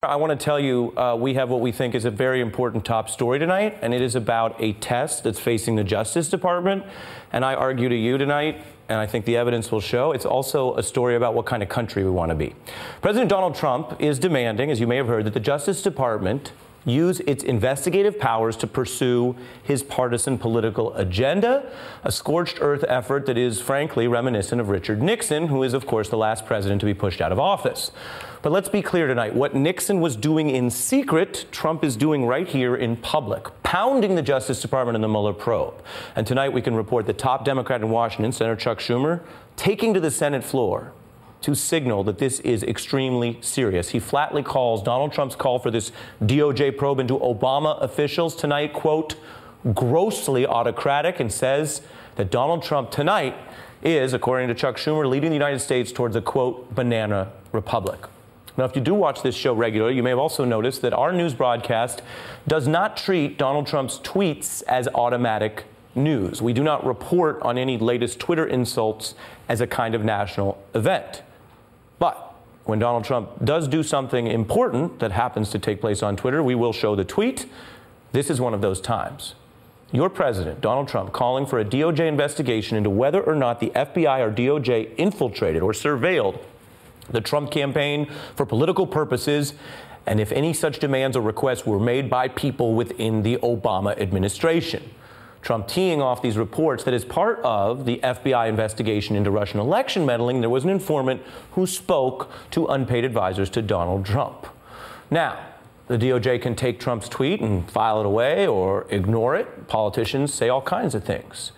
I want to tell you we have what we think is a very important top story tonight, and it is about a test that's facing the Justice Department. And I argue to you tonight, and I think the evidence will show, it's also a story about what kind of country we want to be. President Donald Trump is demanding, as you may have heard, that the Justice Department use its investigative powers to pursue his partisan political agenda, a scorched earth effort that is, frankly, reminiscent of Richard Nixon, who is, of course, the last president to be pushed out of office. But let's be clear tonight. What Nixon was doing in secret, Trump is doing right here in public, pounding the Justice Department in the Mueller probe. And tonight we can report the top Democrat in Washington, Senator Chuck Schumer, taking to the Senate floor to signal that this is extremely serious. He flatly calls Donald Trump's call for this DOJ probe into Obama officials tonight, quote, grossly autocratic, and says that Donald Trump tonight is, according to Chuck Schumer, leading the United States towards a, quote, banana republic. Now, if you do watch this show regularly, you may have also noticed that our news broadcast does not treat Donald Trump's tweets as automatic news. We do not report on any latest Twitter insults as a kind of national event. But when Donald Trump does do something important that happens to take place on Twitter, we will show the tweet. This is one of those times. Your president, Donald Trump, calling for a DOJ investigation into whether or not the FBI or DOJ infiltrated or surveilled the Trump campaign for political purposes, and if any such demands or requests were made by people within the Obama administration. Trump teeing off these reports that as part of the FBI investigation into Russian election meddling, there was an informant who spoke to unpaid advisors to Donald Trump. Now, the DOJ can take Trump's tweet and file it away or ignore it. Politicians say all kinds of things.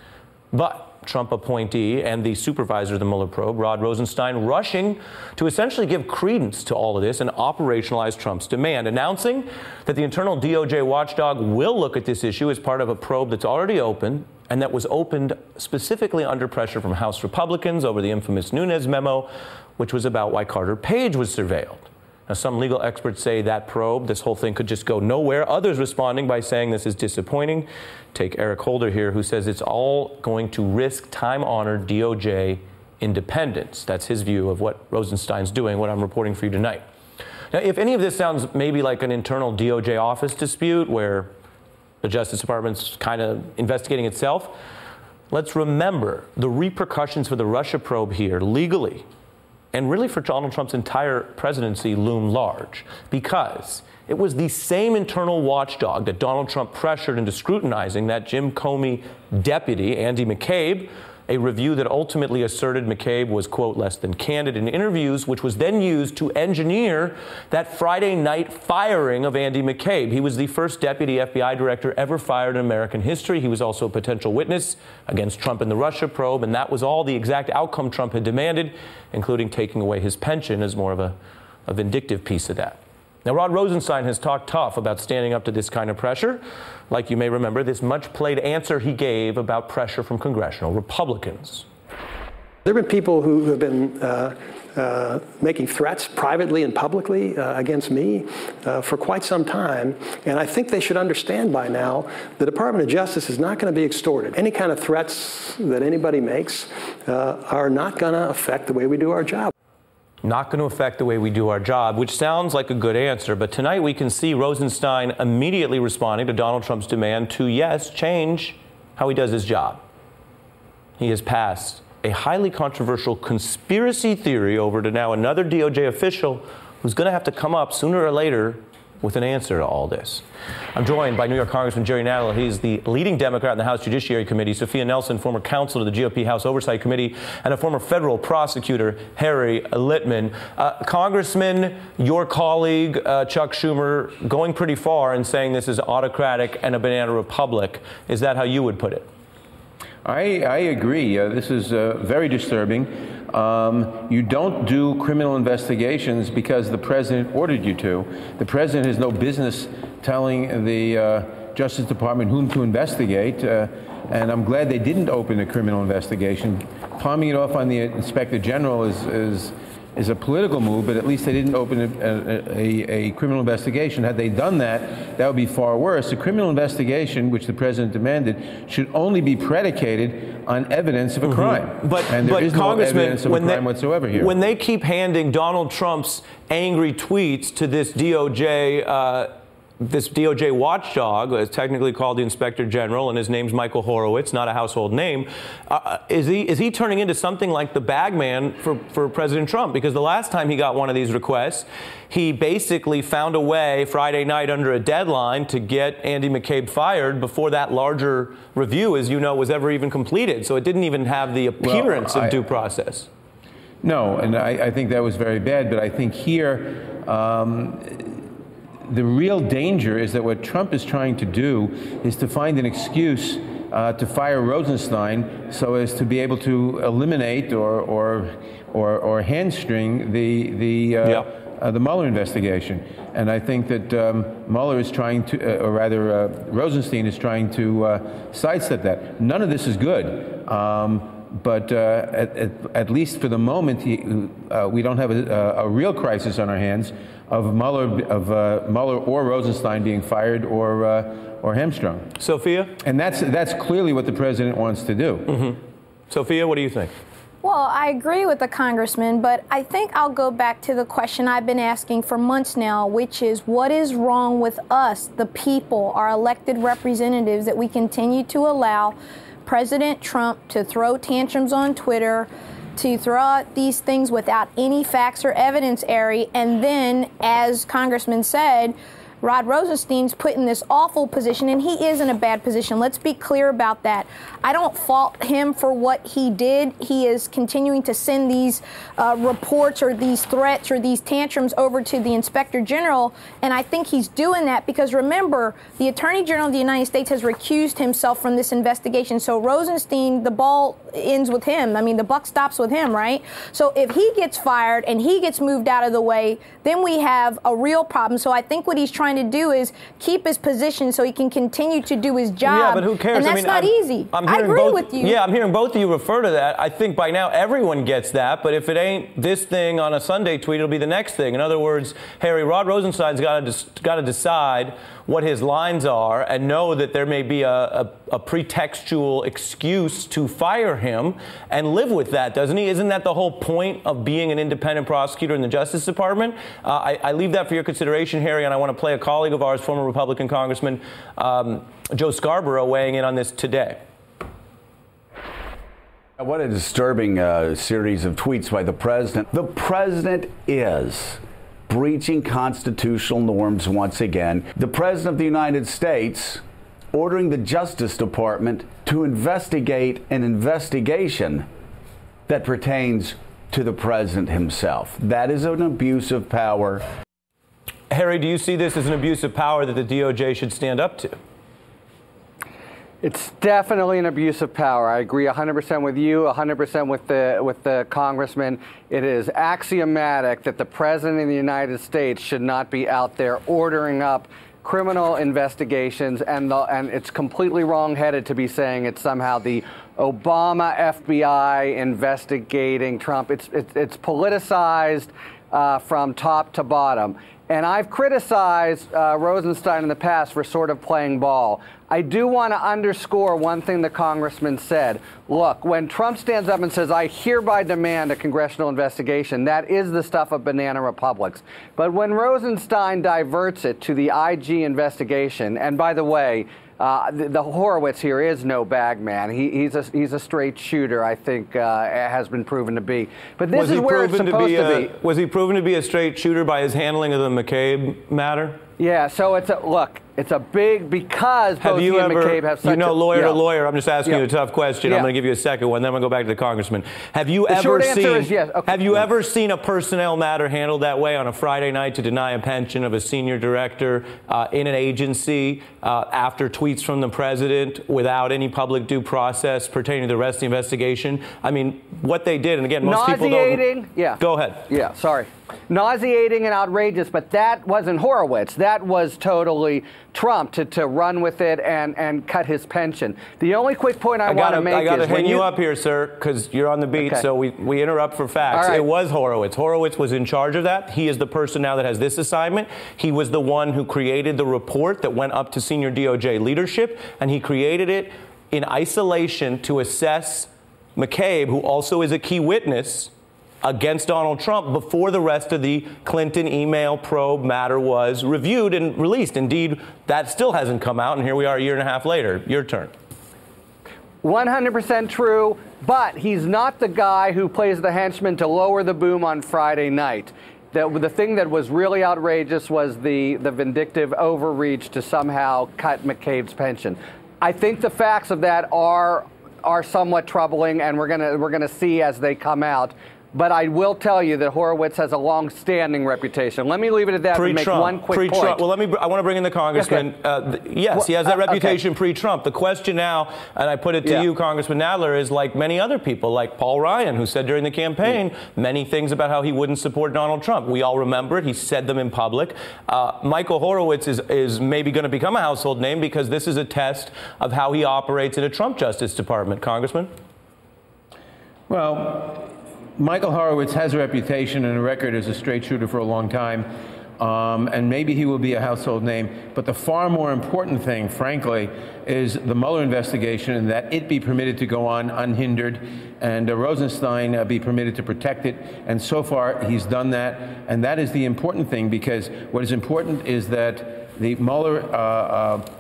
But Trump appointee and the supervisor of the Mueller probe, Rod Rosenstein, rushing to essentially give credence to all of this and operationalize Trump's demand, announcing that the internal DOJ watchdog will look at this issue as part of a probe that's already open and that was opened specifically under pressure from House Republicans over the infamous Nunes memo, which was about why Carter Page was surveilled. Now, some legal experts say that probe, this whole thing could just go nowhere. Others responding by saying this is disappointing. Take Eric Holder here, who says it's all going to risk time-honored DOJ independence. That's his view of what Rosenstein's doing, what I'm reporting for you tonight. Now, if any of this sounds maybe like an internal DOJ office dispute where the Justice Department's kind of investigating itself, let's remember the repercussions for the Russia probe here legally and really for Donald Trump's entire presidency loom large, because it was the same internal watchdog that Donald Trump pressured into scrutinizing that Jim Comey deputy, Andy McCabe, a review that ultimately asserted McCabe was, quote, less than candid in interviews, which was then used to engineer that Friday night firing of Andy McCabe. He was the first deputy FBI director ever fired in American history. He was also a potential witness against Trump in the Russia probe, and that was all the exact outcome Trump had demanded, including taking away his pension as more of a vindictive piece of that. Now, Rod Rosenstein has talked tough about standing up to this kind of pressure. Like you may remember, this much-played answer he gave about pressure from congressional Republicans. There have been people who have been making threats privately and publicly against me for quite some time, and I think they should understand by now the Department of Justice is not going to be extorted. Any kind of threats that anybody makes are not going to affect the way we do our job. Not going to affect the way we do our job, which sounds like a good answer. But tonight we can see Rosenstein immediately responding to Donald Trump's demand to, yes, change how he does his job. He has passed a highly controversial conspiracy theory over to now another DOJ official who's going to have to come up sooner or later with an answer to all this. I'm joined by New York Congressman Jerry Nadler. He's the leading Democrat in the House Judiciary Committee. Sophia Nelson, former counsel to the GOP House Oversight Committee, and a former federal prosecutor, Harry Litman. Congressman, your colleague, Chuck Schumer, going pretty far in saying this is autocratic and a banana republic. Is that how you would put it? I agree. This is very disturbing. You don't do criminal investigations because the president ordered you to. The president has no business telling the Justice Department whom to investigate, and I'm glad they didn't open a criminal investigation. Palming it off on the Inspector General is is a political move, but at least they didn't open a criminal investigation. Had they done that, that would be far worse. A criminal investigation, which the president demanded, should only be predicated on evidence of a crime. And there is no evidence of a crime whatsoever here. When they keep handing Donald Trump's angry tweets to this DOJ watchdog, it's technically called the Inspector General, and his name's Michael Horowitz, not a household name. Is he turning into something like the bag man for President Trump? Because the last time he got one of these requests, he basically found a way Friday night under a deadline to get Andy McCabe fired before that larger review, as you know, was ever even completed. So it didn't even have the appearance of due process. No, and I think that was very bad. But I think here, the real danger is that what Trump is trying to do is to find an excuse to fire Rosenstein so as to be able to eliminate or hamstring the Mueller investigation. And I think that Mueller is trying to, or rather Rosenstein is trying to sidestep that. None of this is good. But at least for the moment, we don't have a real crisis on our hands of Mueller or Rosenstein being fired or hamstrung. Sophia? And that's clearly what the president wants to do. Sophia, what do you think? Well, I agree with the congressman, but I think I'll go back to the question I've been asking for months now, which is what is wrong with us, the people, our elected representatives, that we continue to allow President Trump to throw tantrums on Twitter, to throw out these things without any facts or evidence, Ari, and then, as Congressman said, Rod Rosenstein's put in this awful position, and he is in a bad position. Let's be clear about that. I don't fault him for what he did. He is continuing to send these reports or these threats or these tantrums over to the Inspector General, and I think he's doing that because, remember, the Attorney General of the United States has recused himself from this investigation. So Rosenstein, the ball ends with him. I mean, the buck stops with him, right? So if he gets fired and he gets moved out of the way, then we have a real problem. So I think what he's trying to do is keep his position so he can continue to do his job. Yeah, but who cares? And that's not easy. I agree with you. Yeah, I'm hearing both of you refer to that. I think by now everyone gets that, but if it ain't this thing on a Sunday tweet, it'll be the next thing. In other words, Harry, Rod Rosenstein's got to decide what his lines are and know that there may be a pretextual excuse to fire him and live with that, doesn't he? Isn't that the whole point of being an independent prosecutor in the Justice Department? I leave that for your consideration, Harry, and I want to play a colleague of ours, former Republican Congressman Joe Scarborough, weighing in on this today. What a disturbing series of tweets by the president. The president is breaching constitutional norms once again. The president of the United States ordering the Justice Department to investigate an investigation that pertains to the president himself. That is an abuse of power. Harry, do you see this as an abuse of power that the DOJ should stand up to? It's definitely an abuse of power. I agree 100% with you, 100% with the congressman. It is axiomatic that the president of the United States should not be out there ordering up criminal investigations, and it's completely wrong-headed to be saying it's somehow the Obama FBI investigating Trump. It's politicized from top to bottom. And I've criticized Rosenstein in the past for sort of playing ball. I do want to underscore one thing the congressman said. Look, when Trump stands up and says, I hereby demand a congressional investigation, that is the stuff of banana republics. But when Rosenstein diverts it to the IG investigation, and by the way, the Horowitz here is no bag man. He's a straight shooter, I think, has been proven to be. But this is where it's supposed to be. Was he proven to be a straight shooter by his handling of the McCabe matter? Yeah, so it's a big, because both he and McCabe have such lawyer to lawyer, I'm just asking you a tough question. I'm going to give you a second one, then I'm going to go back to the congressman. Have you ever seen have you ever seen a personnel matter handled that way on a Friday night to deny a pension of a senior director in an agency after tweets from the president without any public due process pertaining to the rest of the investigation? I mean, what they did, and again, most people don't. Yeah. Go ahead. Yeah, sorry. nauseating and outrageous, but that wasn't Horowitz. That was totally Trump to run with it and cut his pension. The only quick point I want to make is... I got to hang you up here, sir, because you're on the beat, okay. So we interrupt for facts. Right. It was Horowitz. Horowitz was in charge of that. He is the person now that has this assignment. He was the one who created the report that went up to senior DOJ leadership, and he created it in isolation to assess McCabe, who also is a key witness, against Donald Trump before the rest of the Clinton email probe matter was reviewed and released. Indeed, that still hasn't come out, and here we are a year and a half later. Your turn. 100% true, but he's not the guy who plays the henchman to lower the boom on Friday night. The thing that was really outrageous was the vindictive overreach to somehow cut McCabe's pension. I think the facts of that are somewhat troubling, and we're gonna see as they come out. But I will tell you that Horowitz has a long-standing reputation. Let me leave it at that and make one quick point. Well, I want to bring in the congressman. Okay. Yes, he has that reputation pre-Trump. The question now, and I put it to you, Congressman Nadler, is like many other people, like Paul Ryan, who said during the campaign many things about how he wouldn't support Donald Trump. We all remember it. He said them in public. Michael Horowitz is maybe going to become a household name because this is a test of how he operates in a Trump Justice Department. Congressman? Well, Michael Horowitz has a reputation and a record as a straight shooter for a long time, and maybe he will be a household name. But the far more important thing, frankly, is the Mueller investigation and that it be permitted to go on unhindered and Rosenstein be permitted to protect it. And so far, he's done that. And that is the important thing, because what is important is that the Mueller,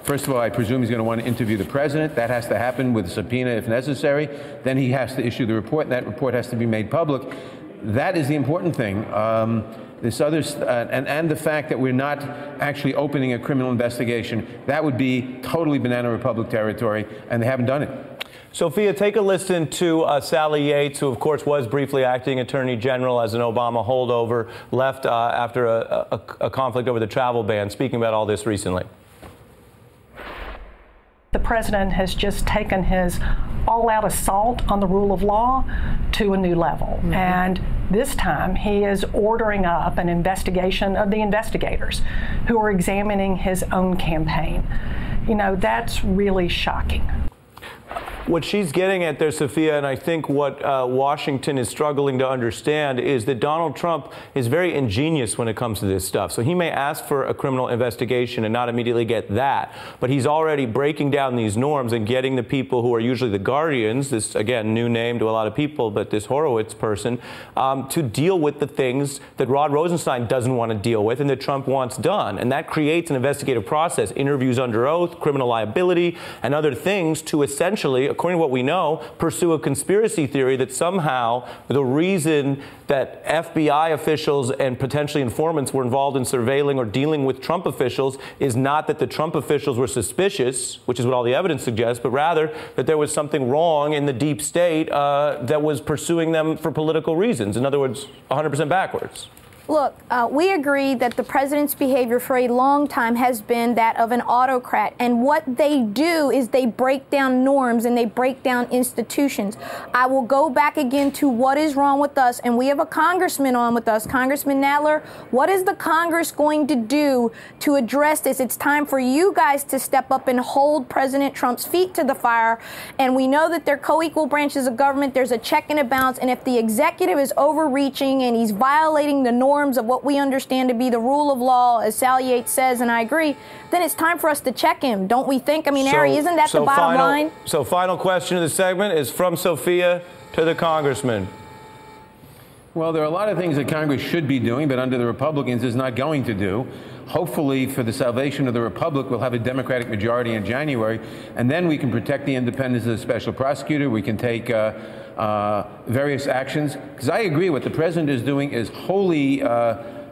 first of all, I presume he's going to want to interview the president. That has to happen with a subpoena if necessary. Then he has to issue the report, and that report has to be made public. That is the important thing. This other, and the fact that we're not actually opening a criminal investigation, that would be totally Banana Republic territory, and they haven't done it. Sophia, take a listen to Sally Yates, who, of course, was briefly acting Attorney General as an Obama holdover, left after a conflict over the travel ban, speaking about all this recently. The president has just taken his all-out assault on the rule of law to a new level. Mm-hmm. And this time he is ordering up an investigation of the investigators who are examining his own campaign. You know, that's really shocking. What she's getting at there, Sophia, and I think what Washington is struggling to understand, is that Donald Trump is very ingenious when it comes to this stuff. So he may ask for a criminal investigation and not immediately get that, but he's already breaking down these norms and getting the people who are usually the guardians, this, again, new name to a lot of people, but this Horowitz person, to deal with the things that Rod Rosenstein doesn't want to deal with and that Trump wants done. And that creates an investigative process, interviews under oath, criminal liability, and other things to essentially, according to what we know, pursue a conspiracy theory that somehow the reason that FBI officials and potentially informants were involved in surveilling or dealing with Trump officials is not that the Trump officials were suspicious, which is what all the evidence suggests, but rather that there was something wrong in the deep state that was pursuing them for political reasons. In other words, 100% backwards. Look, we agree that the president's behavior for a long time has been that of an autocrat. And what they do is they break down norms and they break down institutions. I will go back again to what is wrong with us. And we have a congressman on with us, Congressman Nadler. What is the Congress going to do to address this? It's time for you guys to step up and hold President Trump's feet to the fire. And we know that they're co-equal branches of government. There's a check and a balance. And if the executive is overreaching and he's violating the norms of what we understand to be the rule of law, as Sally Yates says, and I agree, then it's time for us to check him, don't we think? I mean, Ari, isn't that the bottom line? So final question of the segment is from Sophia to the congressman. Well, there are a lot of things that Congress should be doing, but under the Republicans is not going to do. Hopefully, for the salvation of the Republic, we'll have a Democratic majority in January, and then we can protect the independence of the special prosecutor. We can take various actions. Because I agree, what the president is doing is wholly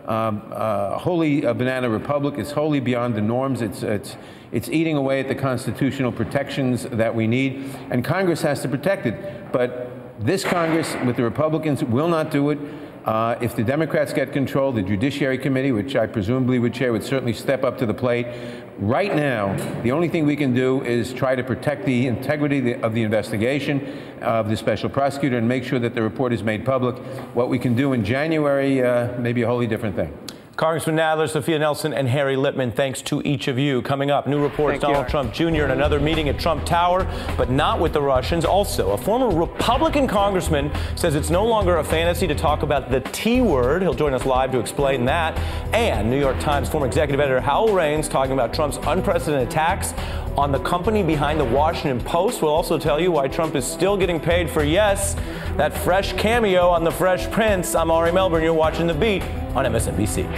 Banana Republic. It's wholly beyond the norms. It's eating away at the constitutional protections that we need, and Congress has to protect it. But this Congress, with the Republicans, will not do it. If the Democrats get control, the Judiciary Committee, which I presumably would chair, would certainly step up to the plate. Right now, the only thing we can do is try to protect the integrity of the investigation of the special prosecutor and make sure that the report is made public. What we can do in January may be a wholly different thing. Congressman Nadler, Sophia Nelson, and Harry Lippman, thanks to each of you. Coming up, new reports Donald Trump Jr. in another meeting at Trump Tower, but not with the Russians. Also, a former Republican congressman says it's no longer a fantasy to talk about the T word. He'll join us live to explain that. And New York Times former executive editor Howell Raines talking about Trump's unprecedented attacks on the company behind the Washington Post. We'll also tell you why Trump is still getting paid for, yes, that fresh cameo on The Fresh Prince. I'm Ari Melber, and you're watching The Beat on MSNBC.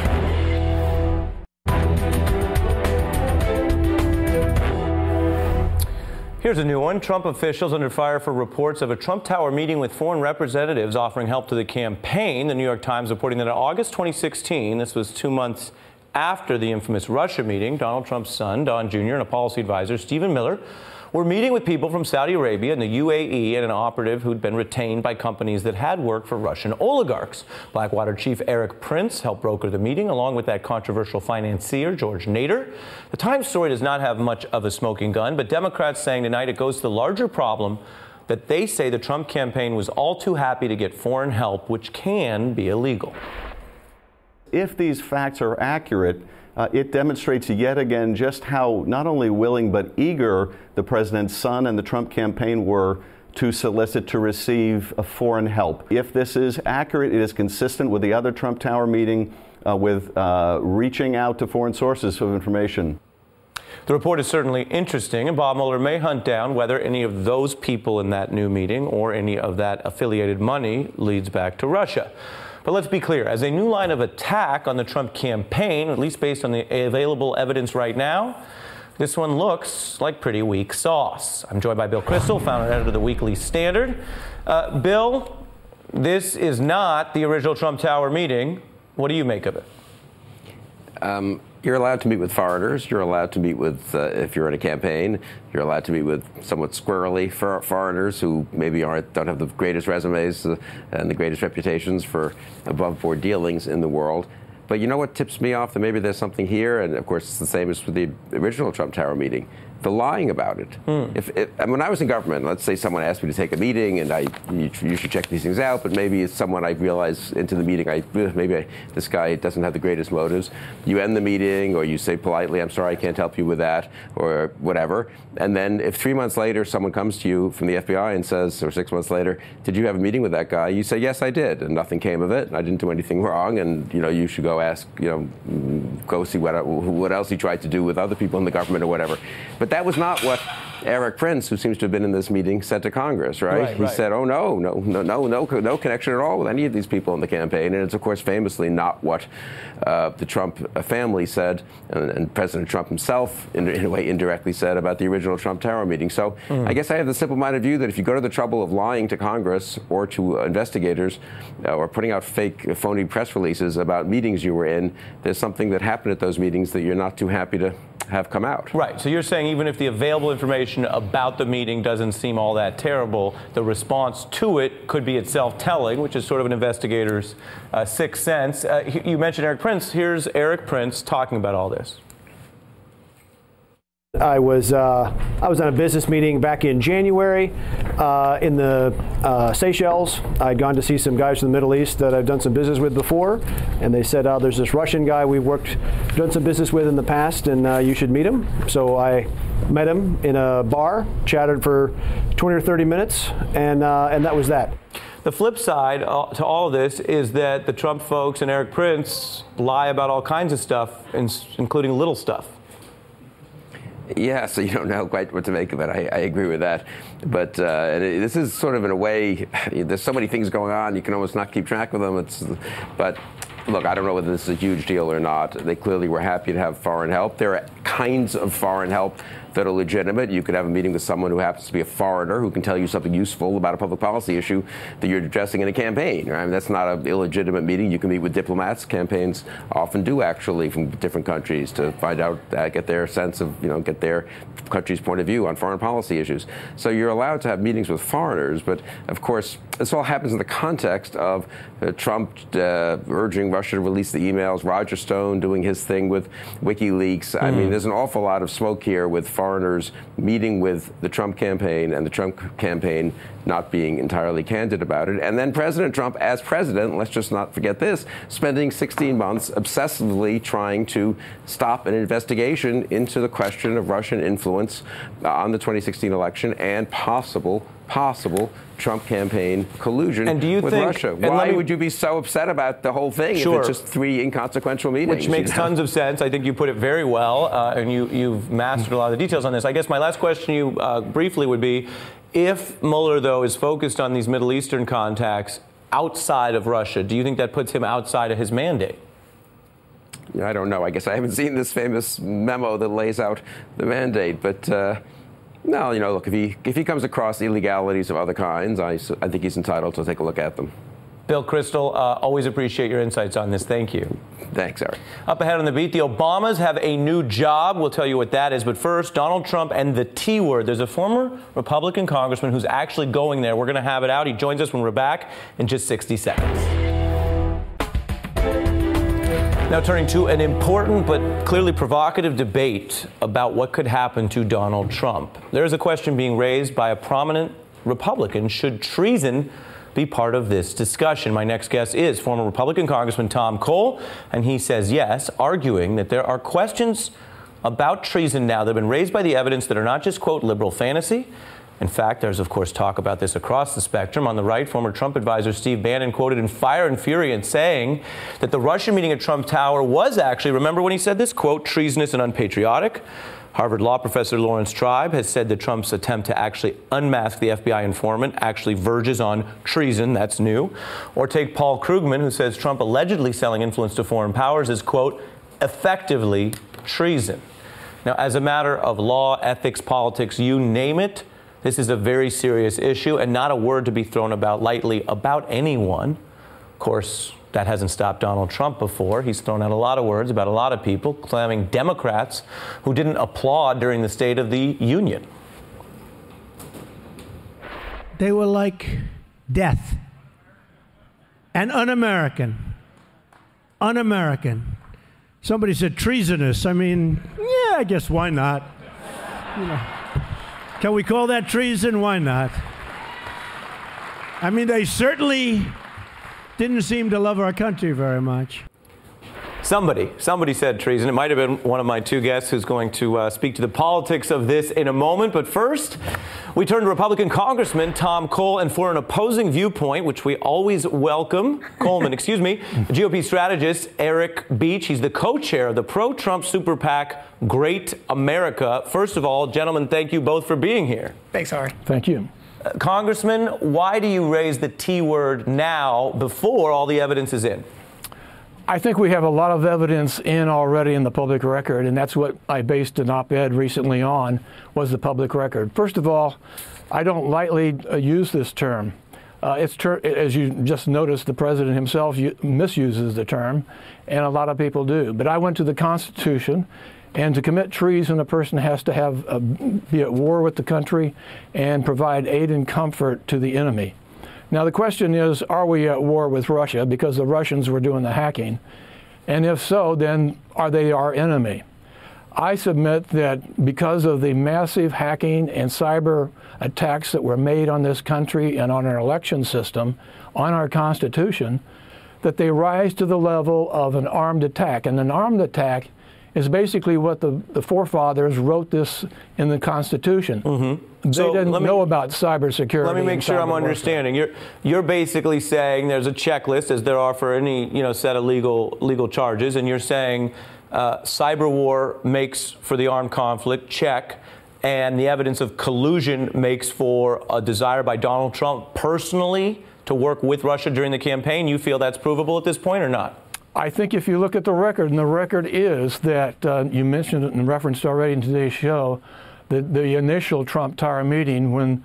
Here's a new one. Trump officials under fire for reports of a Trump Tower meeting with foreign representatives offering help to the campaign. The New York Times reporting that in August 2016, this was 2 months after the infamous Russia meeting, Donald Trump's son, Don Jr., and a policy advisor, Stephen Miller, were meeting with people from Saudi Arabia and the UAE and an operative who'd been retained by companies that had worked for Russian oligarchs. Blackwater chief Eric Prince helped broker the meeting, along with that controversial financier, George Nader. The Times story does not have much of a smoking gun, but Democrats saying tonight it goes to the larger problem that they say the Trump campaign was all too happy to get foreign help, which can be illegal. If these facts are accurate, it demonstrates yet again just how not only willing but eager the president's son and the Trump campaign were to solicit to receive foreign help. If this is accurate, it is consistent with the other Trump Tower meeting with reaching out to foreign sources of information. The report is certainly interesting, and Bob Mueller may hunt down whether any of those people in that new meeting or any of that affiliated money leads back to Russia. But let's be clear, as a new line of attack on the Trump campaign, at least based on the available evidence right now, this one looks like pretty weak sauce. I'm joined by Bill Kristol, founder and editor of the Weekly Standard. Bill, this is not the original Trump Tower meeting. What do you make of it? You're allowed to meet with foreigners. You're allowed to meet with, if you're in a campaign, you're allowed to meet with somewhat squirrely foreigners who maybe don't have the greatest resumes and the greatest reputations for above-board dealings in the world. But you know what tips me off that maybe there's something here, and of course it's the same as with the original Trump Tower meeting, the lying about it. When I was in government, let's say someone asked me to take a meeting and you should check these things out, but maybe it's someone I realize into the meeting, this guy doesn't have the greatest motives. You end the meeting or you say politely, I'm sorry, I can't help you with that, or whatever. And then if 3 months later someone comes to you from the FBI and says, or 6 months later, did you have a meeting with that guy? You say, yes, I did, and nothing came of it, and I didn't do anything wrong, and you should go ask, go see what else he tried to do with other people in the government or whatever. But that was not what Eric Prince, who seems to have been in this meeting, said to Congress, right? He said, oh, no connection at all with any of these people in the campaign. And it's, of course, famously not what the Trump family said, and President Trump himself, in a way, indirectly said about the original Trump Tower meeting. So I guess I have the simple-minded view that if you go to the trouble of lying to Congress or to investigators or putting out fake, phony press releases about meetings you were in, there's something that happened at those meetings that you're not too happy to have come out. Right. So you're saying even if the available information about the meeting doesn't seem all that terrible, the response to it could be itself telling, which is sort of an investigator's sixth sense. You mentioned Eric Prince. Here's Eric Prince talking about all this. I was on a business meeting back in January in the Seychelles. I'd gone to see some guys from the Middle East that I've done some business with before, and they said, there's this Russian guy we've done some business with in the past, and you should meet him. So I met him in a bar, chatted for 20 or 30 minutes, and that was that. The flip side to all of this is that the Trump folks and Eric Prince lie about all kinds of stuff, including little stuff. Yeah, so you don't know quite what to make of it. I agree with that. But this is sort of, in a way, there's so many things going on, you can almost not keep track of them. But look, I don't know whether this is a huge deal or not. They clearly were happy to have foreign help. There are kinds of foreign help that are legitimate. You could have a meeting with someone who happens to be a foreigner who can tell you something useful about a public policy issue that you're addressing in a campaign. Right? I mean, that's not an illegitimate meeting. You can meet with diplomats. Campaigns often do, actually, from different countries to find out, get their sense of, get their country's point of view on foreign policy issues. So you're allowed to have meetings with foreigners, but of course, this all happens in the context of Trump urging Russia to release the emails, Roger Stone doing his thing with WikiLeaks. I mean, there's an awful lot of smoke here with foreigners meeting with the Trump campaign and the Trump campaign not being entirely candid about it. And then President Trump, as president, let's just not forget this, spending 16 months obsessively trying to stop an investigation into the question of Russian influence on the 2016 election and possible Trump campaign collusion with Russia. Why would you be so upset about the whole thing if it's just 3 inconsequential meetings? Which makes tons of sense. I think you put it very well, and you've mastered a lot of the details on this. I guess my last question to you briefly would be, if Mueller, though, is focused on these Middle Eastern contacts outside of Russia, do you think that puts him outside of his mandate? I don't know. I guess I haven't seen this famous memo that lays out the mandate, but no, look, if he comes across illegalities of other kinds, I think he's entitled to take a look at them. Bill Kristol, always appreciate your insights on this. Thank you. Thanks, Ari. Up ahead on the beat, the Obamas have a new job. We'll tell you what that is. But first, Donald Trump and the T word. There's a former Republican congressman who's actually going there. We're going to have it out. He joins us when we're back in just 60 seconds. Now turning to an important but clearly provocative debate about what could happen to Donald Trump. There is a question being raised by a prominent Republican. Should treason be part of this discussion? My next guest is former Republican Congressman Tom Cole, and he says yes, arguing that there are questions about treason now that have been raised by the evidence that are not just, quote, liberal fantasy. In fact, there's, of course, talk about this across the spectrum. On the right, former Trump advisor Steve Bannon quoted in Fire and Fury and saying that the Russian meeting at Trump Tower was actually, remember when he said this, quote, treasonous and unpatriotic. Harvard law professor Lawrence Tribe has said that Trump's attempt to actually unmask the FBI informant actually verges on treason. That's new. Or take Paul Krugman, who says Trump allegedly selling influence to foreign powers is, quote, effectively treason. Now, as a matter of law, ethics, politics, you name it, this is a very serious issue and not a word to be thrown about lightly about anyone. Of course, that hasn't stopped Donald Trump before. He's thrown out a lot of words about a lot of people, claiming Democrats who didn't applaud during the State of the Union. They were like death and un-American. Un-American. Somebody said treasonous. I mean, yeah, I guess why not? Can we call that treason? Why not? I mean, they certainly didn't seem to love our country very much. Somebody said treason. It might have been one of my two guests who's going to speak to the politics of this in a moment. But first, we turn to Republican Congressman Tom Cole, and for an opposing viewpoint, which we always welcome, the GOP strategist Eric Beach. He's the co-chair of the pro-Trump super PAC Great America. First of all, gentlemen, thank you both for being here. Thanks, Ari. Thank you. Congressman, why do you raise the T word now before all the evidence is in? I think we have a lot of evidence already in the public record, and that's what I based an op-ed recently on, was the public record. First of all, I don't lightly use this term. As you just noticed, the president himself misuses the term, and a lot of people do. But I went to the Constitution, and to commit treason, a person has to be at war with the country and provide aid and comfort to the enemy. Now, the question is, are we at war with Russia because the Russians were doing the hacking? And if so, then are they our enemy? I submit that because of the massive hacking and cyber attacks that were made on this country and on our election system, on our Constitution, that they rise to the level of an armed attack. And an armed attack is basically what the forefathers wrote this in the Constitution. Mm-hmm. They didn't know about cybersecurity. Let me make sure I'm understanding. You're basically saying there's a checklist, as there are for any set of legal charges, and you're saying cyber war makes for the armed conflict, check, and the evidence of collusion makes for a desire by Donald Trump personally to work with Russia during the campaign. You feel that's provable at this point or not? I think if you look at the record, and the record is that you mentioned it and referenced already in today's show, that the initial Trump Tower meeting when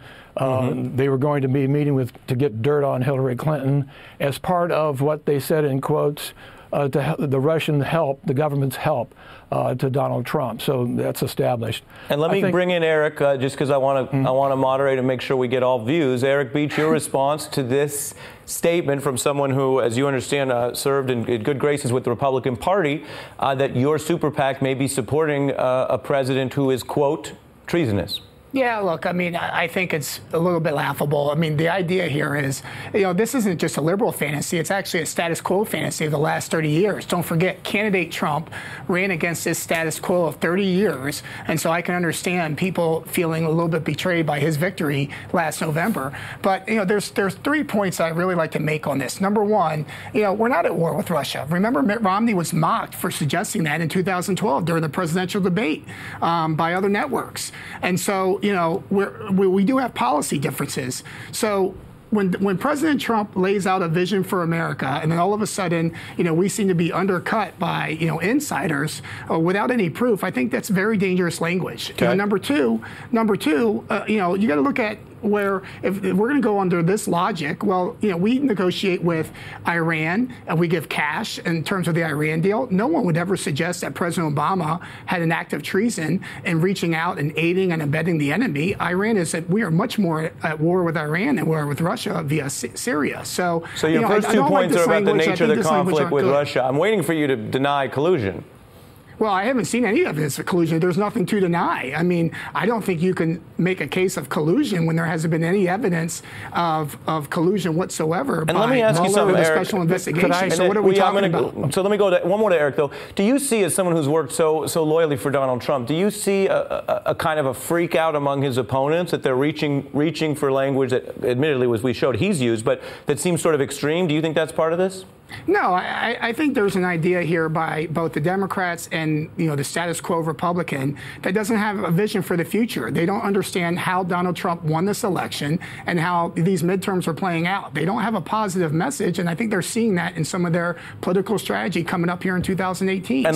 they were going to be meeting to get dirt on Hillary Clinton as part of what they said in quotes, the Russian help, the government's help to Donald Trump. So that's established. And let me bring in Eric, just because I want to moderate and make sure we get all views. Eric Beach, your response to this statement from someone who, as you understand, served in good graces with the Republican Party, that your super PAC may be supporting a president who is, quote, treasonous. Yeah, look, I mean, I think it's a little bit laughable. I mean, the idea here is, this isn't just a liberal fantasy. It's actually a status quo fantasy of the last 30 years. Don't forget, candidate Trump ran against this status quo of 30 years. And so I can understand people feeling a little bit betrayed by his victory last November. But, there's 3 points I really like to make on this. Number one, we're not at war with Russia. Remember, Mitt Romney was mocked for suggesting that in 2012 during the presidential debate by other networks. And so, we do have policy differences. So when President Trump lays out a vision for America, and then all of a sudden, we seem to be undercut by, insiders without any proof, I think that's very dangerous language. Okay. Number two, you got to look at where if we're going to go under this logic, well, we negotiate with Iran and we give cash in terms of the Iran deal. No one would ever suggest that President Obama had an act of treason in reaching out and aiding and abetting the enemy. Iran is that we are much more at war with Iran than we are with Russia via Syria. So your first 2 points are about the nature of the conflict with Russia. I'm waiting for you to deny collusion. Well, I haven't seen any evidence of collusion. There's nothing to deny. I mean, I don't think you can make a case of collusion when there hasn't been any evidence of collusion whatsoever. And let me ask you something, Eric. Special investigation. So what are we talking about? So let me go to one more to Eric, though. Do you see, as someone who's worked so loyally for Donald Trump, do you see a kind of a freak out among his opponents that they're reaching for language that, admittedly, as we showed, he's used, but that seems sort of extreme? Do you think that's part of this? No, I think there's an idea here by both the Democrats and the status quo Republican that doesn't have a vision for the future. They don't understand how Donald Trump won this election and how these midterms are playing out. They don't have a positive message, and I think they're seeing that in some of their political strategy coming up here in 2018. And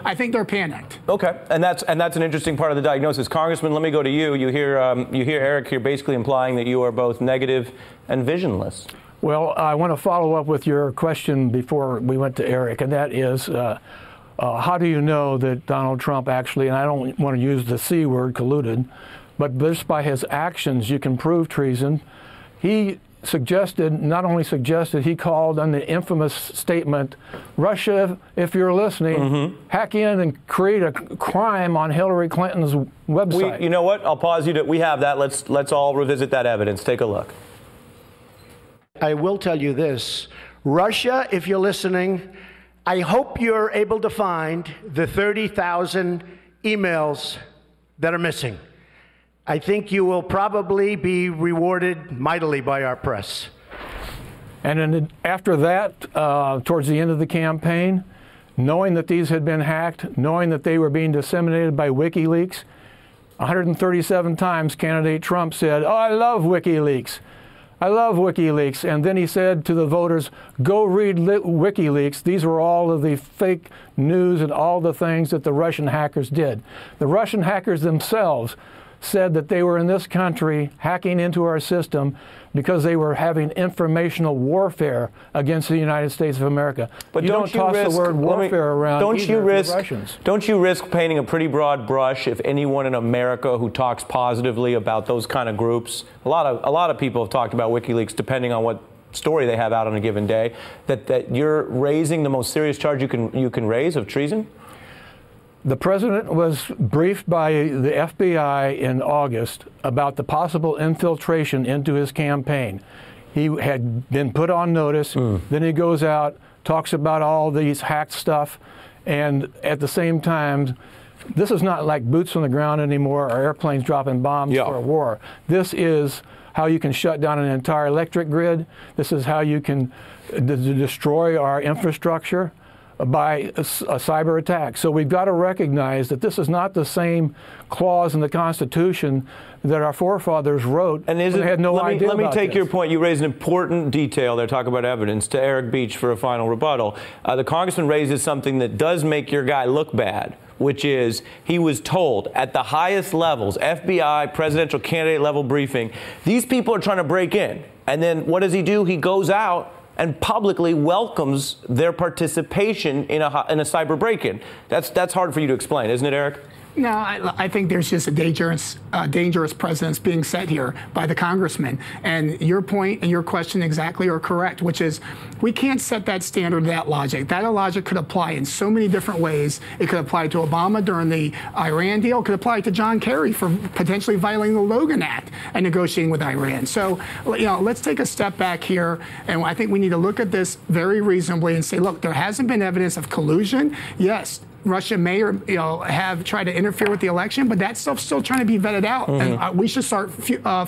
I think they're panicked. Okay, and that's an interesting part of the diagnosis. Congressman, let me go to you. You hear Eric here basically implying that you are both negative and visionless. Well, I want to follow up with your question before we went to Eric, and that is, how do you know that Donald Trump actually, and I don't want to use the C word, colluded, but just by his actions you can prove treason. He not only suggested, he called on the infamous statement, Russia, if you're listening, hack in and create a crime on Hillary Clinton's website. You know what? I'll pause you. We have that. Let's all revisit that evidence. Take a look. I will tell you this. Russia, if you're listening, I hope you're able to find the 30,000 emails that are missing. I think you will probably be rewarded mightily by our press. And then after that, towards the end of the campaign, knowing that these had been hacked, knowing that they were being disseminated by WikiLeaks, 137 times candidate Trump said, "Oh, I love WikiLeaks. I love WikiLeaks." And then he said to the voters, go read WikiLeaks. These were all of the fake news and all the things that the Russian hackers did. The Russian hackers themselves said that they were in this country hacking into our system because they were having informational warfare against the United States of America. But you don't toss the word warfare around Russians. Don't you risk painting a pretty broad brush if anyone in America who talks positively about those kind of groups, a lot of people have talked about WikiLeaks depending on what story they have out on a given day, that you're raising the most serious charge you can raise of treason? The president was briefed by the FBI in August about the possible infiltration into his campaign. He had been put on notice. Then he goes out, talks about all these hacked stuff, and at the same time, this is not like boots on the ground anymore or airplanes dropping bombs for a war. This is how you can shut down an entire electric grid. This is how you can destroy our infrastructure. by a cyber attack. So we've got to recognize that this is not the same clause in the Constitution that our forefathers wrote and they had no idea about. Let me take this. your point. You raised an important detail there, talk about evidence, to Eric Beach for a final rebuttal. The congressman raises something that does make your guy look bad, which is he was told at the highest levels, FBI, presidential candidate level briefing, these people are trying to break in. And then what does he do? He goes out and publicly welcomes their participation in a cyber break-in. That's hard for you to explain, isn't it, Eric? No, I think there's just a dangerous precedence being set here by the congressman. And your point and your question exactly are correct, which is we can't set that standard, that logic. That logic could apply in so many different ways. It could apply to Obama during the Iran deal. It could apply to John Kerry for potentially violating the Logan Act and negotiating with Iran. So, let's take a step back here. And I think we need to look at this very reasonably and say, look, there hasn't been evidence of collusion. Yes, Russia may have tried to interfere with the election, but that stuff's still trying to be vetted out. Mm-hmm. And we should start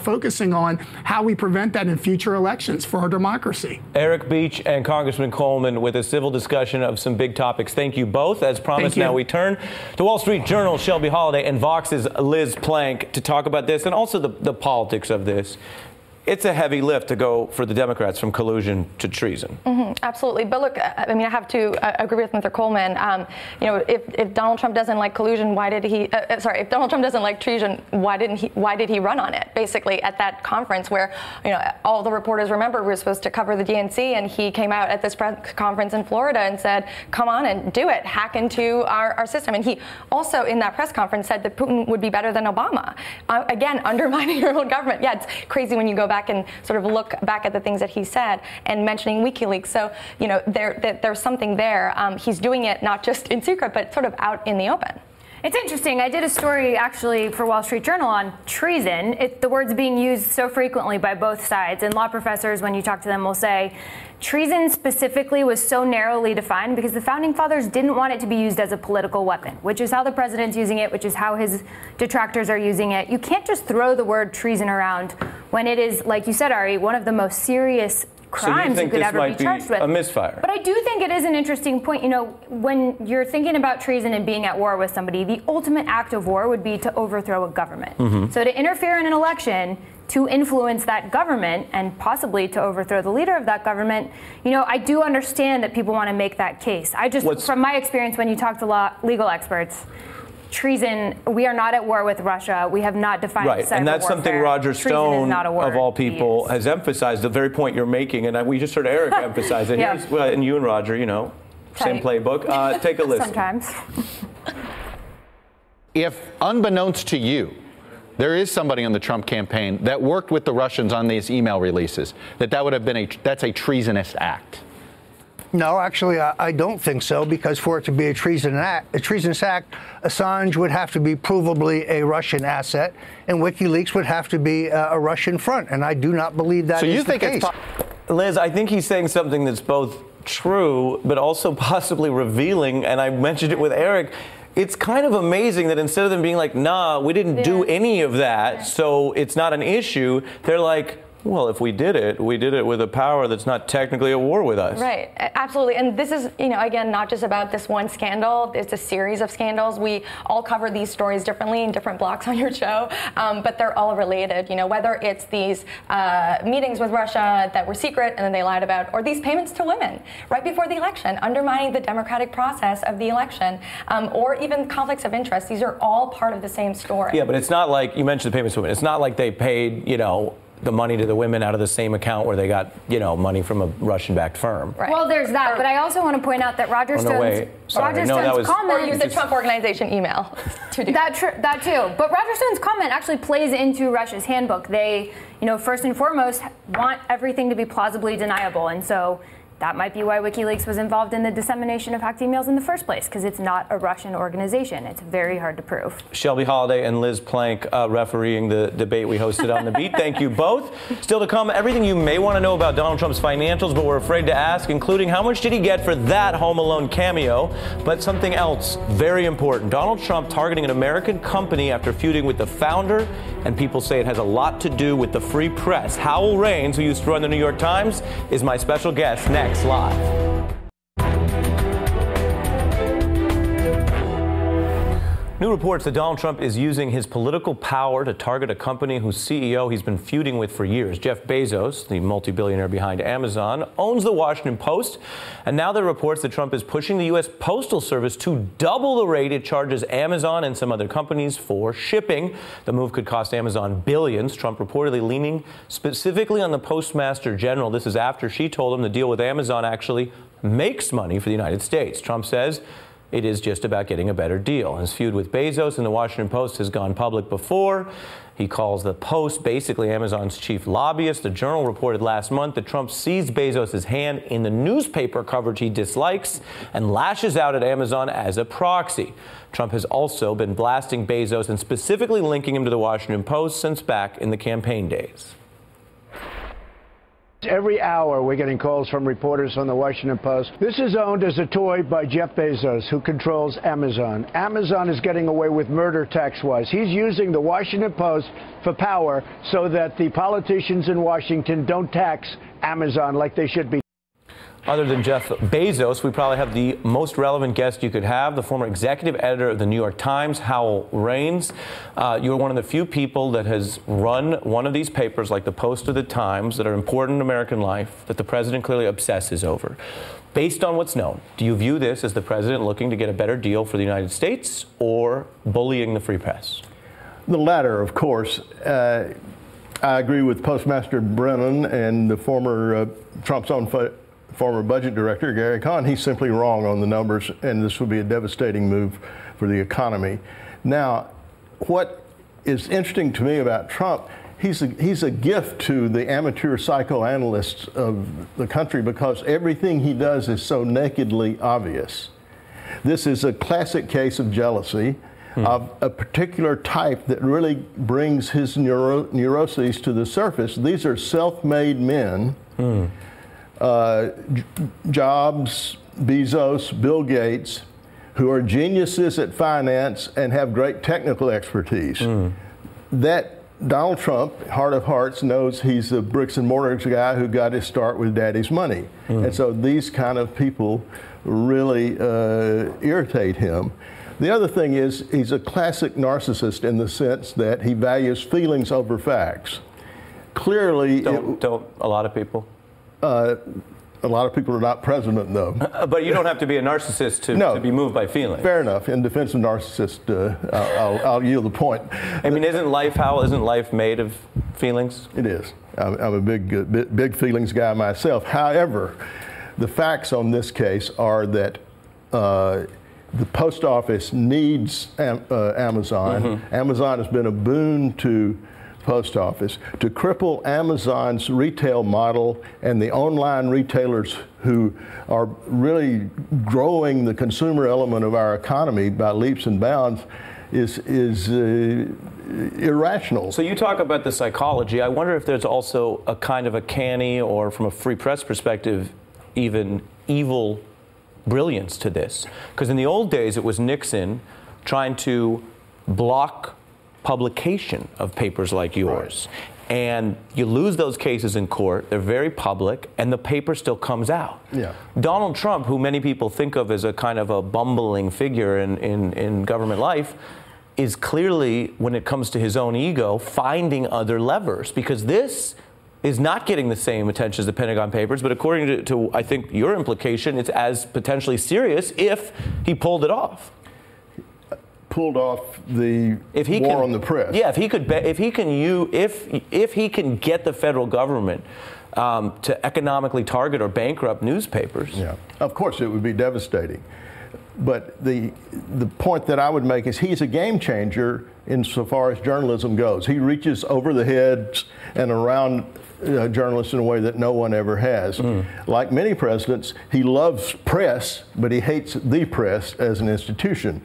focusing on how we prevent that in future elections for our democracy. Eric Beach and Congressman Coleman with a civil discussion of some big topics. Thank you both. As promised, now we turn to Wall Street Journal's Shelby Holliday and Vox's Liz Plank to talk about this and also the politics of this. It's a heavy lift to go for the Democrats from collusion to treason. Mm-hmm, absolutely. But look, I mean, I have to agree with Mr. Coleman. If Donald Trump doesn't like collusion, why did he, if Donald Trump doesn't like treason, why did he run on it? Basically at that conference where, all the reporters remember we were supposed to cover the DNC, and he came out at this press conference in Florida and said, come on and do it, hack into our system. And he also in that press conference said that Putin would be better than Obama. Again, undermining your own government. Yeah, it's crazy when you go back and sort of look back at the things that he said and mentioning WikiLeaks. So, there's something there. He's doing it not just in secret, but sort of out in the open. It's interesting. I did a story actually for Wall Street Journal on treason. The word's being used so frequently by both sides, and law professors, when you talk to them, will say treason specifically was so narrowly defined because the founding fathers didn't want it to be used as a political weapon, which is how the president's using it, which is how his detractors are using it. You can't just throw the word treason around when it is, like you said, Ari, one of the most serious crimes you could ever be charged with. A misfire. But I do think it is an interesting point. When you're thinking about treason and being at war with somebody, the ultimate act of war would be to overthrow a government. Mm-hmm. So to interfere in an election, to influence that government and possibly to overthrow the leader of that government, I do understand that people want to make that case. From my experience, when you talk to legal experts, treason, we are not at war with Russia. We have not defined cyber warfare. And that's something Roger Stone, of all people, has emphasized, the very point you're making. And we just heard Eric emphasize it. Yeah. And you and Roger, same playbook. Take a listen. Sometimes. If, unbeknownst to you, there is somebody on the Trump campaign that worked with the Russians on these email releases, that would have been that's a treasonous act. No, actually, I don't think so, because for it to be a treasonous act, Assange would have to be provably a Russian asset, and WikiLeaks would have to be a Russian front, and I do not believe that is the case. Liz, I think he's saying something that's both true, but also possibly revealing, and I mentioned it with Eric. It's kind of amazing that instead of them being like, nah, we didn't do any of that, so it's not an issue, they're like, well, if we did it with a power that's not technically at war with us. Right, absolutely. And this is, again, not just about this one scandal. It's a series of scandals. We all cover these stories differently in different blocks on your show, but they're all related. Whether it's these meetings with Russia that were secret and then they lied about, or these payments to women right before the election, undermining the democratic process of the election, or even conflicts of interest. These are all part of the same story. Yeah, but it's not like, you mentioned the payments to women. It's not like they paid, the money to the women out of the same account where they got, money from a Russian-backed firm. Right. Well, there's that, but I also want to point out that Roger Stone's comment, or use the Trump Organization email to do that too. But Roger Stone's comment actually plays into Russia's handbook. They, first and foremost, want everything to be plausibly deniable, and so that might be why WikiLeaks was involved in the dissemination of hacked emails in the first place, because it's not a Russian organization. It's very hard to prove. Shelby Holliday and Liz Plank refereeing the debate we hosted on The Beat. Thank you both. Still to come, everything you may want to know about Donald Trump's financials, but we're afraid to ask, including how much did he get for that Home Alone cameo? But something else very important. Donald Trump targeting an American company after feuding with the founder, and people say it has a lot to do with the free press. Howell Raines, who used to run the New York Times, is my special guest next live. New reports that Donald Trump is using his political power to target a company whose CEO he's been feuding with for years. Jeff Bezos, the multi-billionaire behind Amazon, owns the Washington Post. And now there are reports that Trump is pushing the U.S. Postal Service to double the rate it charges Amazon and some other companies for shipping. The move could cost Amazon billions. Trump reportedly leaning specifically on the Postmaster General. This is after she told him the deal with Amazon actually makes money for the United States. Trump says it is just about getting a better deal. His feud with Bezos and the Washington Post has gone public before. He calls the Post basically Amazon's chief lobbyist. The Journal reported last month that Trump seized Bezos' hand in the newspaper coverage he dislikes and lashes out at Amazon as a proxy. Trump has also been blasting Bezos and specifically linking him to the Washington Post since back in the campaign days. Every hour, we're getting calls from reporters from the Washington Post. This is owned as a toy by Jeff Bezos, who controls Amazon. Amazon is getting away with murder tax-wise. He's using the Washington Post for power so that the politicians in Washington don't tax Amazon like they should be. Other than Jeff Bezos, we probably have the most relevant guest you could have, the former executive editor of the New York Times, Howell Raines. You're one of the few people that has run one of these papers, like the Post or the Times, that are important in American life, that the president clearly obsesses over. Based on what's known, do you view this as the president looking to get a better deal for the United States or bullying the free press? The latter, of course. I agree with Postmaster Brennan and the former Trump's own former budget director, Gary Cohn. He's simply wrong on the numbers, and this would be a devastating move for the economy. Now, what is interesting to me about Trump, he's a gift to the amateur psychoanalysts of the country because everything he does is so nakedly obvious. This is a classic case of jealousy of a particular type that really brings his neuroses to the surface. These are self-made men. Jobs, Bezos, Bill Gates, who are geniuses at finance and have great technical expertise. That Donald Trump, heart of hearts, knows he's a bricks and mortar guy who got his start with daddy's money. And so these kind of people really irritate him. The other thing is he's a classic narcissist in the sense that he values feelings over facts. Clearly, don't a lot of people? A lot of people are not president, though. But you don't have to be a narcissist to be moved by feelings. Fair enough. In defense of narcissists, I'll yield the point. I mean, isn't life made of feelings? It is. I'm a big feelings guy myself. However, the facts on this case are that the post office needs Amazon. Amazon has been a boon to post office. To cripple Amazon's retail model and the online retailers who are really growing the consumer element of our economy by leaps and bounds is irrational. So you talk about the psychology. I wonder if there's also a kind of a canny, or from a free press perspective, even evil brilliance to this. Because in the old days, it was Nixon trying to block publication of papers like yours. Right. And you lose those cases in court, they're very public, and the paper still comes out. Donald Trump, who many people think of as a kind of a bumbling figure in government life, is clearly, when it comes to his own ego, finding other levers, because this is not getting the same attention as the Pentagon Papers, but according to I think, your implication, it's as potentially serious if he pulled it off. Pulled off the war on the press. Yeah, if he can get the federal government to economically target or bankrupt newspapers. Yeah, of course it would be devastating. But the point that I would make is he's a game changer insofar as journalism goes. He reaches over the heads and around journalists in a way that no one ever has. Like many presidents, he loves press, but he hates the press as an institution.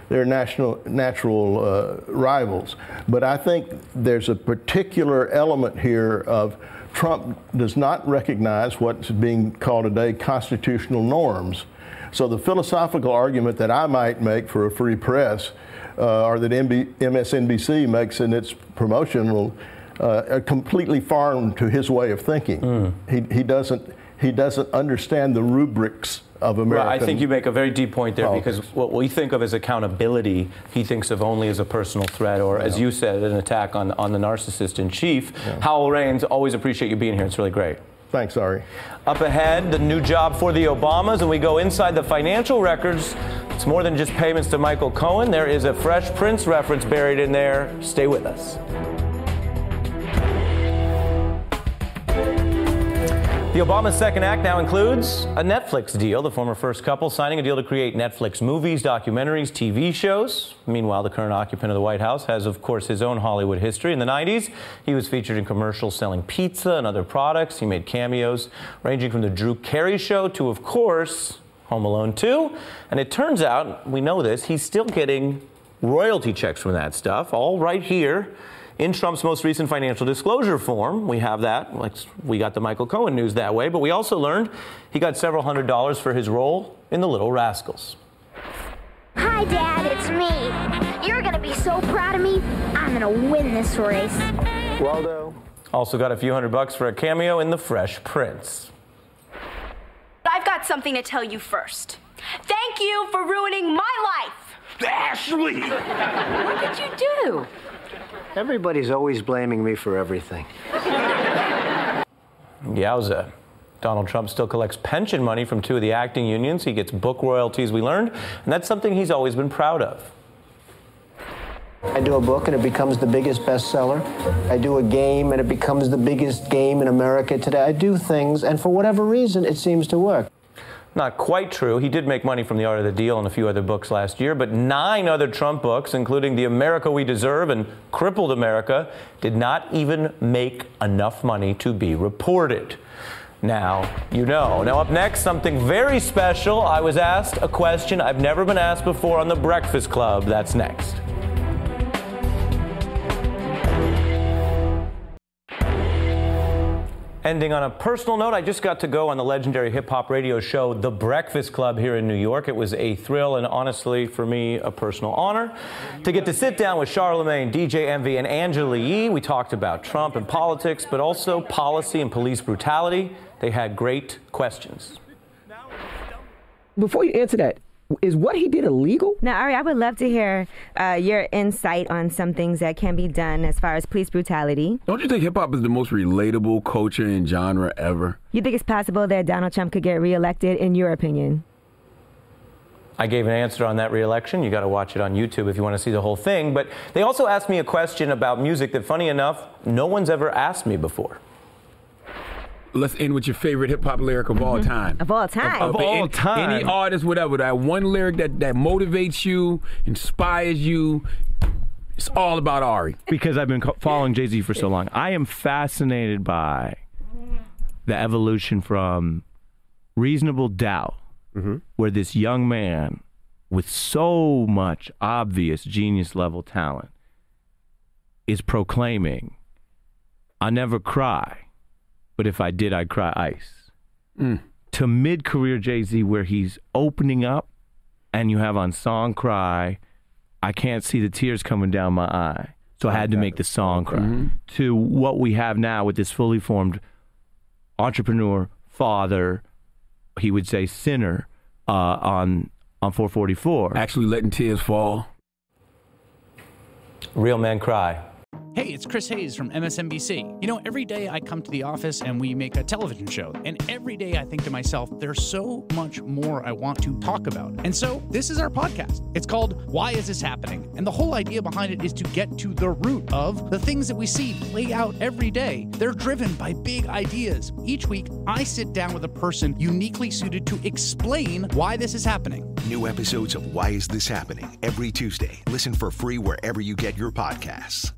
They're natural rivals. But I think there's a particular element here of Trump does not recognize what's being called today constitutional norms. So the philosophical argument that I might make for a free press, or that MSNBC makes in its promotional, are completely foreign to his way of thinking. He doesn't he doesn't understand the rubrics of American I think you make a very deep point there politics. because what we think of as accountability, he thinks of only as a personal threat or, as you said, an attack on the narcissist in chief. Yeah. Howell Raines, always appreciate you being here. It's really great. Thanks, Ari. Up ahead, the new job for the Obamas, and we go inside the financial records. It's more than just payments to Michael Cohen. There is a Fresh Prince reference buried in there. Stay with us. The Obama second act now includes a Netflix deal. The former first couple signing a deal to create Netflix movies, documentaries, TV shows. Meanwhile, the current occupant of the White House has, of course, his own Hollywood history. In the 90s, he was featured in commercials selling pizza and other products. He made cameos ranging from The Drew Carey Show to, of course, Home Alone 2. And it turns out, we know this, he's still getting royalty checks from that stuff, all right here. In Trump's most recent financial disclosure form, we have that. Like we got the Michael Cohen news that way, but we also learned he got several $100s for his role in The Little Rascals. Hi, Dad, it's me. You're gonna be so proud of me. I'm gonna win this race. Waldo. Also got a few $100 for a cameo in The Fresh Prince. I've got something to tell you first. Thank you for ruining my life. Ashley! What did you do? Everybody's always blaming me for everything. Yowza. Donald Trump still collects pension money from 2 of the acting unions. He gets book royalties, we learned, and that's something he's always been proud of. I do a book and it becomes the biggest bestseller. I do a game and it becomes the biggest game in America today. I do things, and for whatever reason, it seems to work. Not quite true. He did make money from The Art of the Deal and a few other books last year, but 9 other Trump books, including The America We Deserve and Crippled America, did not even make enough money to be reported. Now, you know. Now, up next, something very special. I was asked a question I've never been asked before on The Breakfast Club. That's next. Ending on a personal note, I just got to go on the legendary hip-hop radio show, The Breakfast Club, here in New York. It was a thrill and, honestly, for me, a personal honor to get to sit down with Charlemagne, DJ Envy, and Angela Yee. We talked about Trump and politics, but also policy and police brutality. They had great questions. Before you answer that, is what he did illegal? Now, Ari, I would love to hear your insight on some things that can be done as far as police brutality. Don't you think hip-hop is the most relatable culture and genre ever? You think it's possible that Donald Trump could get reelected, in your opinion? I gave an answer on that re-election. You got to watch it on YouTube if you want to see the whole thing. But they also asked me a question about music that, funny enough, no one's ever asked me before. Let's end with your favorite hip-hop lyric of all time. Of all time? Of all time. Any artist, whatever. That one lyric that motivates you, inspires you. It's all about Ari. Because I've been following Jay-Z for so long. I am fascinated by the evolution from Reasonable Doubt, where this young man with so much obvious genius-level talent is proclaiming, I never cry. But if I did, I'd cry ice. To mid-career Jay-Z, where he's opening up and you have on Song Cry, I can't see the tears coming down my eye, so I had to make the song cry. To what we have now with this fully formed entrepreneur, father, he would say sinner, on 444. Actually letting tears fall. Real men cry. Hey, it's Chris Hayes from MSNBC. You know, every day I come to the office and we make a television show. And every day I think to myself, there's so much more I want to talk about. And so this is our podcast. It's called Why Is This Happening? And the whole idea behind it is to get to the root of the things that we see play out every day. They're driven by big ideas. Each week, I sit down with a person uniquely suited to explain why this is happening. New episodes of Why Is This Happening? Every Tuesday. Listen for free wherever you get your podcasts.